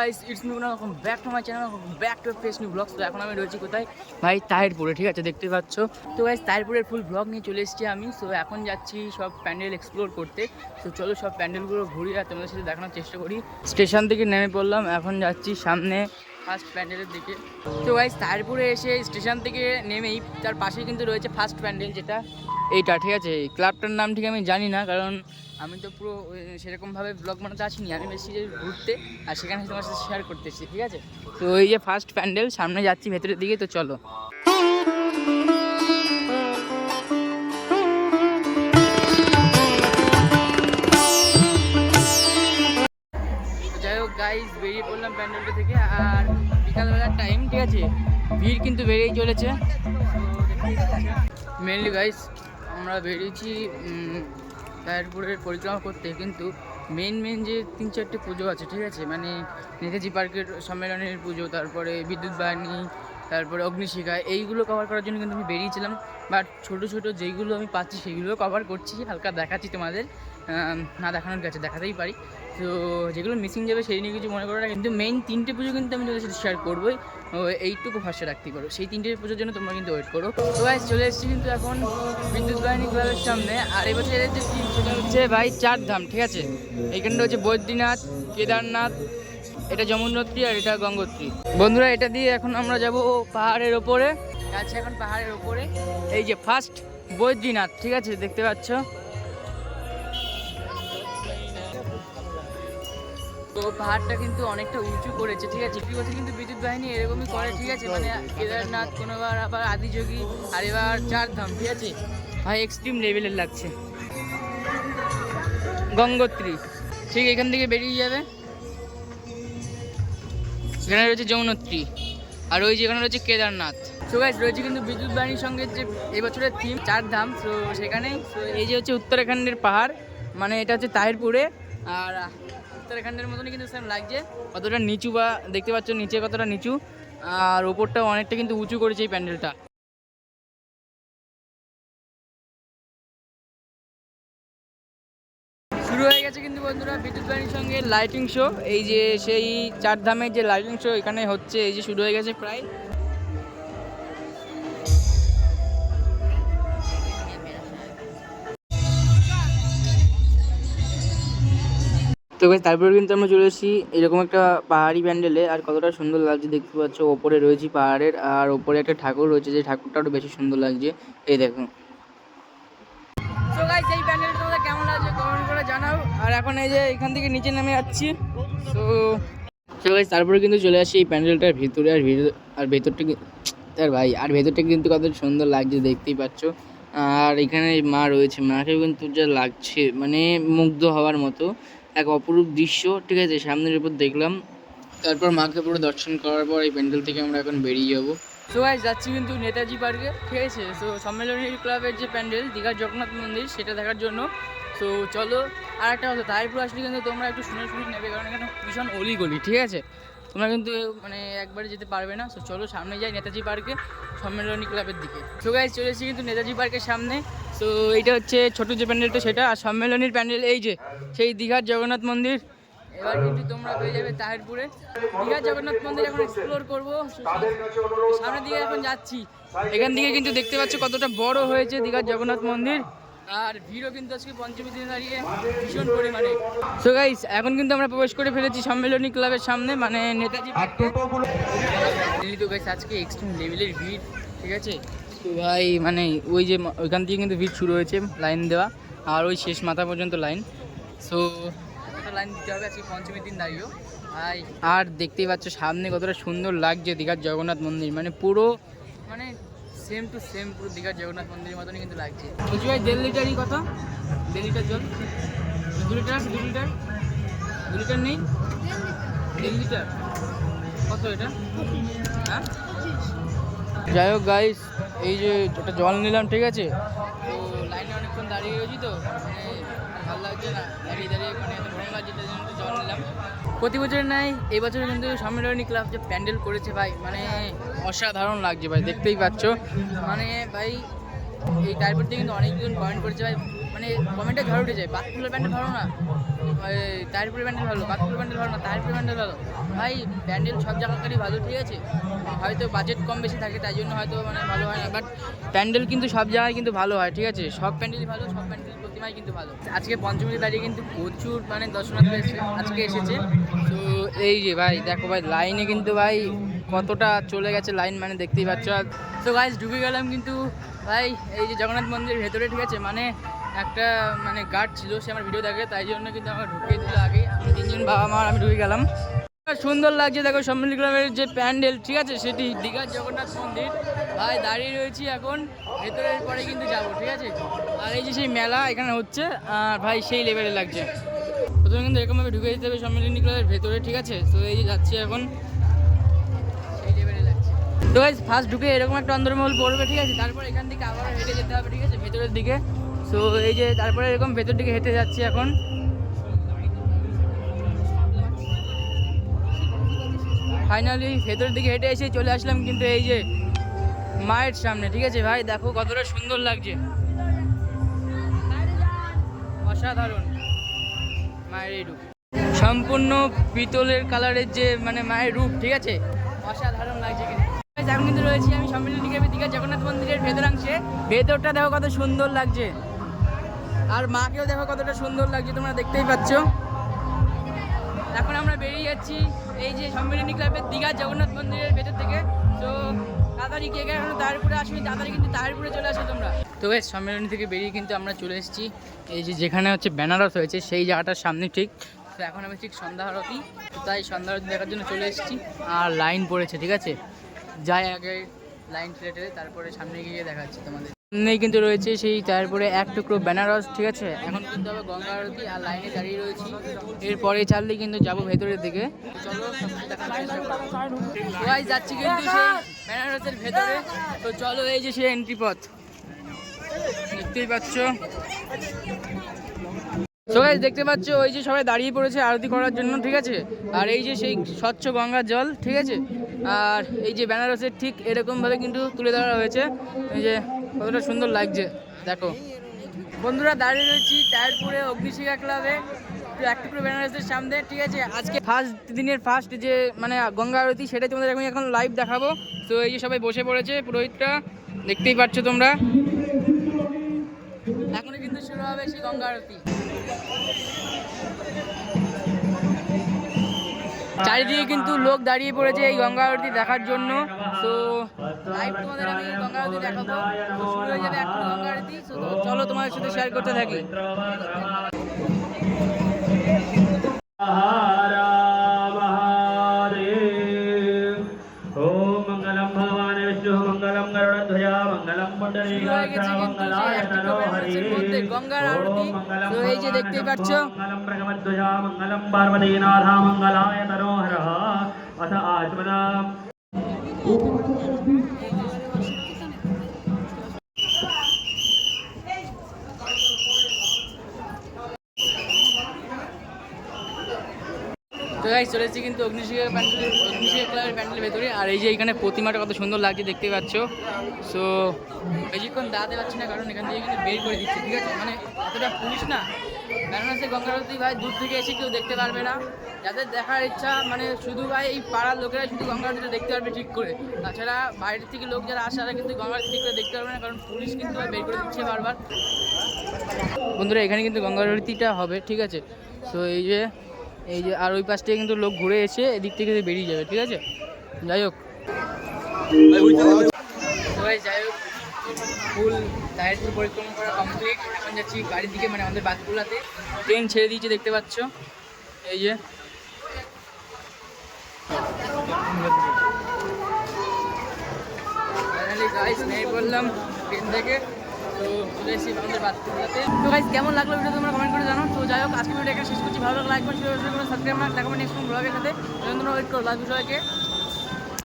Guys it's me welcome back to my channel, back to fresh new vlogs. তো এখন আমি রয়েছি কোথায় ভাই, তাহিরপুরে। ঠিক আছে, দেখতে পাচ্ছ তো গাইস, তাহিরপুরের ফুল ব্লগ নিয়ে চলে এসেছি আমি। সো এখন যাচ্ছি সব প্যান্ডেল এক্সপ্লোর করতে। তো চলো সব প্যান্ডেলগুলো ঘুরি আর তোমাদের সাথে দেখানোর চেষ্টা করি। স্টেশন থেকে নেমে পড়লাম, এখন যাচ্ছি সামনে ফার্স্ট প্যান্ডেলের দিকে। তো গাইস তাহিরপুরে এসে স্টেশন থেকে নেমেই তার পাশেই কিন্তু রয়েছে ফার্স্ট প্যান্ডেল, যেটা এইটা। ঠিক আছে, এই ক্লাবটার নাম ঠিক আমি জানি না, কারণ আমি তো পুরো সেরকমভাবে ব্লগ বানাতে আসিনি, আমি বেশি ঘুরতে আর সেখানে তোমার সাথে শেয়ার করতেছি। ঠিক আছে, তো এই যে ফার্স্ট প্যান্ডেল, সামনে যাচ্ছি ভেতরের দিকে। তো চলো। যাই হোক গাইজ, বেরিয়ে পড়লাম প্যান্ডেলটা থেকে। আর বিকালবেলার টাইম, ঠিক আছে, ভিড় কিন্তু বেড়েই চলেছে। মেনলি গাইজ আমরা বেরিয়েছি তাহিরপুরের পরিক্রমা করতে, কিন্তু মেন যে 3-4টে পুজো আছে। ঠিক আছে, মানে নেতাজি পার্কের সম্মেলনের পুজো, তারপরে বিদ্যুৎ বাহিনী, তারপরে অগ্নিশিখা, এইগুলো কভার করার জন্য কিন্তু আমি বেরিয়েছিলাম। বাট ছোটো ছোটো যেইগুলো আমি পাচ্ছি সেগুলো কভার করছি, হালকা দেখাচ্ছি তোমাদের। না দেখানোর কাছে দেখাতেই পারি। তো যেগুলো মিসিং যাবে সেই নিয়ে কিছু মনে করো না, কিন্তু মেইন 3টে পুজো কিন্তু আমি তোমাদের সাথে শেয়ার করবোই। এইটুকু ভাষা রাখতে পারো, সেই 3টে পুজোর জন্য তোমরা কিন্তু ওয়েট করো। তো ভাই চলে এসেছি কিন্তু এখন বিদ্যুৎ বাহিনী ক্লাবের সামনে। আর এবছর এর যে থিম সেটা হচ্ছে ভাই 4 ধাম। ঠিক আছে, এইখানটা হচ্ছে বদ্রীনাথ, কেদারনাথ, এটা যমুনোত্রী আর এটা গঙ্গোত্রী। বন্ধুরা, এটা দিয়ে এখন আমরা যাব পাহাড়ের ওপরে। আছে এখন পাহাড়ের ওপরে, এই যে ফার্স্ট বদ্রীনাথ। ঠিক আছে, দেখতে পাচ্ছ। তো পাহাড়টা কিন্তু অনেকটা উঁচু করেছে। ঠিক আছে, কি বলছে কিন্তু বিদ্যুৎ বাহিনী এরকমই করে। ঠিক আছে, মানে কেদারনাথ, কোনোবার আবার আদিযোগী, আর এবার 4 ধাম। ঠিক আছে ভাই, এক্সট্রিম লেভেলের লাগছে। গঙ্গোত্রী ঠিক এখান থেকে বেরিয়ে যাবে, এখানে রয়েছে যমুনোত্রী, আর ওই যেখানে রয়েছে কেদারনাথ। সো গাইস, রয়েছে কিন্তু বিদ্যুৎ বাহিনীর সঙ্গে যে এবছরের থিম 4 ধাম। তো সেখানেই এই যে হচ্ছে উত্তরাখণ্ডের পাহাড়, মানে এটা হচ্ছে তাহিরপুরে। আর উত্তরাখণ্ডের মতনই কিন্তু সেম লাগছে, কতটা নিচু বা দেখতে পাচ্ছ নিচে কতটা নিচু, আর ওপরটাও অনেকটা কিন্তু উঁচু করেছে এই প্যান্ডেলটা। শুরু হয়ে গেছে কিন্তু বন্ধুরা বিদ্যুৎ বাহিনীর সঙ্গে লাইটিং শো। এই যে সেই 4 ধামের যে লাইটিং শো এখানে হচ্ছে, এই যে শুরু হয়ে গেছে প্রায়। তো গাইস, তারপরে কিন্তু আমরা চলে এসেছি এরকম একটা পাহাড়ি প্যান্ডেলে। আর কতটা সুন্দর লাগছে দেখতে পাচ্ছ, ওপরে রয়েছি পাহাড়ের, আর ওপরে একটা ঠাকুর রয়েছে, যে ঠাকুরটা আরও বেশি সুন্দর লাগছে। এই দেখো। তো গাইস, এই প্যান্ডেলটা তোমাদের কেমন লাগছে কমেন্ট করে জানাও। আর এখন এই যে এখান থেকে নিচে নেমে যাচ্ছি। তো গাইস, তারপরে কিন্তু চলে আসি এই প্যান্ডেলটার ভিতরে। আর ভেতরটা ভেতরটা কিন্তু কত সুন্দর লাগছে দেখতেই পাচ্ছ। আর এখানে মা রয়েছে, মাকে কিন্তু যা লাগছে মানে মুগ্ধ হওয়ার মতো এক অপরূপ দৃশ্য। ঠিক আছে, সামনের উপর দেখলাম, তারপর মাকে পুরো দর্শন করার পর এই প্যান্ডেল থেকে আমরা এখন বেরিয়ে যাবো। সো গাইস, যাচ্ছি কিন্তু নেতাজি পার্কে। ঠিক আছে, সো সম্মেলনী ক্লাবের যে প্যান্ডেল দীঘার জগন্নাথ মন্দির, সেটা দেখার জন্য। সো চলো। আর একটা কথা, তাহিরপুর আসলে কিন্তু তোমরা একটু শুনে নেবে, কারণ এখানে ভীষণ অলিগলি। ঠিক আছে, তোমরা কিন্তু মানে একবারে যেতে পারবে না। সো চলো সামনে যাই নেতাজি পার্কে, সম্মেলনী ক্লাবের দিকে। সো গাইস, চলে এসেছি কিন্তু নেতাজি পার্কের সামনে। সো এইটা হচ্ছে ছোটো যে প্যান্ডেলটা সেটা, আর সম্মেলনীর প্যান্ডেল এই যে সেই দীঘার জগন্নাথ মন্দির। এবার কিন্তু তোমরা পেয়ে যাবে তাহিরপুরে দীঘার জগন্নাথ মন্দির। এখন এক্সপ্লোর করবো, সামনের দিকে এখন যাচ্ছি। এখান থেকে কিন্তু দেখতে পাচ্ছ কতটা বড় হয়েছে দীঘার জগন্নাথ মন্দির। আর ভিড়ও কিন্তু আজকে পঞ্চমী দিনে দাঁড়িয়ে ভীষণ পরিমাণে। সো গাইস, এখন কিন্তু আমরা প্রবেশ করে ফেলেছি সম্মেলনী ক্লাবের সামনে, মানে নেতাজি পার্কে। তো গাইস, আজকে এক্সট্রিম লেভেলের ভিড়। ঠিক আছে, তো ভাই মানে ওই যে ওইখান থেকে কিন্তু ভিড় শুরু হয়েছে, লাইন দেওয়া, আর ওই শেষ মাথা পর্যন্ত লাইন। সো এতটা লাইন দিতে হবে আজকে পঞ্চমীর দিন দাঁড়িয়েও ভাই। আর দেখতেই পাচ্ছ সামনে কতটা সুন্দর লাগছে দীঘার জগন্নাথ মন্দির, মানে পুরো মানে সেম টু সেম পুরো দীঘার জগন্নাথ মন্দিরের মতনই কিন্তু লাগছে। বলছি ভাই, 1.5 লিটারই কত? 1.5 লিটার জল? 2 লিটার? 2 লিটার? 2 লিটার নেই? 1.5 লিটার কত এটা? হ্যাঁ, যাই হোক গাইস, এই যে ওটা জল নিলাম। ঠিক আছে, তো লাইনে অনেকক্ষণ দাঁড়িয়ে রয়েছি, তো মানে ভালো লাগছে না দাঁড়িয়ে দাঁড়িয়ে, মানে এত গরম লাগছে, তাই জন্য জল নিলাম। প্রতি বছর নাই, এই বছর কিন্তু সম্মেলনী ক্লাব যে প্যান্ডেল করেছে ভাই, মানে অসাধারণ লাগছে ভাই, দেখতেই পাচ্ছ। মানে ভাই এই টাইপের থেকে কিন্তু অনেকজন কমেন্ট করেছে ভাই, মানে কমেন্টে ঝড় উঠে যায়, বাতকুলের প্যান্ডেল ভালো না, তাহিরপুরের প্যান্ডেল ভালো, বাতকুলের প্যান্ডেল ভালো না, তাহিরপুরের প্যান্ডেল ভালো। ভাই প্যান্ডেল সব জায়গাকারই ভালো, ঠিক আছে, হয়তো বাজেট কম বেশি থাকে তাই জন্য হয়তো মানে ভালো হয় না, বাট প্যান্ডেল কিন্তু সব জায়গায় কিন্তু ভালো হয়, ঠিক আছে, সব প্যান্ডেলই ভালো, সব প্যান্ডেল প্রতিমাই কিন্তু ভালো। আজকে পঞ্চমীতে দাঁড়িয়ে কিন্তু প্রচুর মানে দর্শনার্থী আজকে এসেছে। তো এই যে ভাই দেখো ভাই লাইনে কিন্তু ভাই কতটা চলে গেছে লাইন, মানে দেখতেই পাচ্ছ। তো গাইস ঢুকে গেলাম কিন্তু ভাই এই যে জগন্নাথ মন্দিরের ভেতরে, ঠিক আছে, মানে একটা মানে গার্ড ছিল, সে আমার ভিডিও দেখে তাই জন্য কিন্তু আমার ঢুকিয়ে দিল আগে, আমি তিনজন বাবা মা আমি ঢুকে গেলাম। সুন্দর লাগছে দেখো সম্মিলনী ক্লাবের যে প্যান্ডেল, ঠিক আছে, সেটি দীঘার জগন্নাথ মন্দির। ভাই দাঁড়িয়ে রয়েছি এখন, ভেতরের পরে কিন্তু যাব, ঠিক আছে। আর এই যে সেই মেলা এখানে হচ্ছে, আর ভাই সেই লেভেলে লাগছে। প্রথমে কিন্তু এরকমভাবে ঢুকে যেতে হবে সম্মিলনী ক্লাবের ভেতরে, ঠিক আছে। তো এই যে যাচ্ছি এখন, সেই লেভেলে লাগছে। তো গাইস ফার্স্ট ঢুকে এরকম একটা অন্দরমহল পড়বে, ঠিক আছে, তারপর এখান থেকে আবার হেঁটে যেতে হবে, ঠিক আছে, ভেতরের দিকে। তো এই যে তারপরে এরকম ভেতর দিকে হেঁটে যাচ্ছি এখন। ফাইনালি ভেতরের দিকে হেঁটে এসে চলে আসলাম কিন্তু এই যে মায়ের সামনে, ঠিক আছে। ভাই দেখো কতটা সুন্দর লাগছে, অসাধারণ। মায়ের এই রূপ সম্পূর্ণ পিতলের কালারের যে মানে মায়ের রূপ, ঠিক আছে, অসাধারণ লাগছে কিন্তু। এখন কিন্তু রয়েছি আমি সম্মিলনী ক্লাবের দীঘা জগন্নাথ মন্দিরের ভেতরাংশে। ভেতরটা দেখো কত সুন্দর লাগছে, আর মাকেও দেখো কতটা সুন্দর লাগছে, তোমরা দেখতেই পাচ্ছ। এখন আমরা বেরিয়ে যাচ্ছি এই যে সম্মিলনী ক্লাবের দীঘা জগন্নাথ মন্দিরের ভেতর থেকে। তো তাড়াতাড়ি কে কে এখন তাহিরপুরে আসবে, তাড়াতাড়ি কিন্তু তাহিরপুরে চলে আসো তোমরা। তো বেশ সম্মিলনী থেকে বেরিয়ে কিন্তু আমরা চলে এসেছি এই যে যেখানে হচ্ছে বেনারস হয়েছে সেই জায়গাটার সামনে, ঠিক। তো এখন আমি ঠিক সন্ধ্যা আরতি, তো তাই সন্ধ্যা আরতি দেখার জন্য চলে এসেছি। আর লাইন পড়েছে, ঠিক আছে, যাই আগে লাইন ঠেলে ঠেলে তারপরে সামনে গিয়ে দেখাচ্ছি তোমাদের। সামনেই কিন্তু রয়েছে সেই তারপরে এক টুকরো বেনারস, ঠিক আছে। এখন কিন্তু হবে গঙ্গা আরতি আর লাইনে দাঁড়িয়ে রয়েছি, এরপরে চাললেই কিন্তু যাবো ভেতরের দিকে। চলো সবাই যাচ্ছি কিন্তু সেই বেনারসের ভেতরে। তো চলো এই যে সেই এন্ট্রি পথ দেখতেই পাচ্ছ। সবাই দেখতে পাচ্ছ ওই যে সবাই দাঁড়িয়ে পড়েছে আরতি করার জন্য, ঠিক আছে। আর এই যে সেই স্বচ্ছ গঙ্গার জল, ঠিক আছে, আর এই যে বেনারসের ঠিক এরকমভাবে কিন্তু তুলে ধরা হয়েছে। এই যে কতটা সুন্দর লাগছে দেখো। বন্ধুরা দাঁড়িয়ে রয়েছি তাহিরপুরে অগ্নিশিখা ক্লাবে, একটু করে বেনারসের সামনে, ঠিক আছে। আজকে ফার্স্ট দিনের ফার্স্ট যে মানে গঙ্গা আরতি সেটাই তোমাদের আমি এখন লাইভ দেখাবো। তো এই যে সবাই বসে পড়েছে, পুরোহিতরা দেখতেই পাচ্ছ তোমরা। এখনো কিন্তু শুরু হবে সেই গঙ্গা আরতি। চারিদিকে কিন্তু লোক দাঁড়িয়ে পড়েছে এই গঙ্গা আরতি দেখার জন্য। তো লাইভ তোমাদের আমি গঙ্গা আরতি দেখাবো, তো শুরু হয়ে যাবে এখন গঙ্গা আরতি। তো চলো তোমাদের সাথে শেয়ার করতে থাকি। গঙ্গার আরতি, তো এই যে দেখতেই পাচ্ছ। তো গাইস চলে এসেছি কিন্তু অগ্নিশিখা ক্লাবের প্যান্ডেলের ভেতরে। আর এই যে এখানে প্রতিমাটা কত সুন্দর লাগছে দেখতেই পাচ্ছ। সো বেশিক্ষণ দাঁড়াতে পারছি না কারণ এখান থেকে কিন্তু বের করে দিচ্ছে, ঠিক আছে, মানে এতটা পুলিশ না। বেনারসে গঙ্গা আরতি ভাই দূর থেকে এসে কেউ দেখতে পারবে না, যাদের দেখার ইচ্ছা মানে শুধু ভাই এই পাড়ার লোকেরা শুধু গঙ্গা আরতিটা দেখতে পারবে ঠিক করে। তাছাড়া বাইরের থেকে লোক যারা আসে তারা কিন্তু গঙ্গা আরতি ঠিক করে দেখতে পারবে না, কারণ পুলিশ কিন্তু বের করে দিচ্ছে বারবার। বন্ধুরা এখানে কিন্তু গঙ্গা আরতিটা হবে, ঠিক আছে। সো এই যে আর ওই পাশ থেকে কিন্তু লোক ঘুরে এসে এদিক থেকে বেরিয়ে যাবে, ঠিক আছে। যাই হোক যাই হোক ফুল তাহিরপুর পরিক্রমা করা কমপ্লিট। এখন যাচ্ছি বাড়ির দিকে, মানে আমাদের বাতকুলাতে ট্রেন ছেড়ে দিয়েছে দেখতে পাচ্ছ। এই যে ফাইনালি গাইস নেই বললাম ট্রেন থেকে, তো চলে এসেছি আমাদের বাতকুলাতে। তো গাইস কেমন লাগলো ভিডিও তোমরা কমেন্ট করে জানো। তো যাই হোক আজকে ভিডিও এখানে শেষ করছি, ভালো লাগলে লাইক করছি, সাবস্ক্রাইব না, দেখা নেক্সট ব্লগের সাথে। ওয়েট করো লাইভ সবাইকে।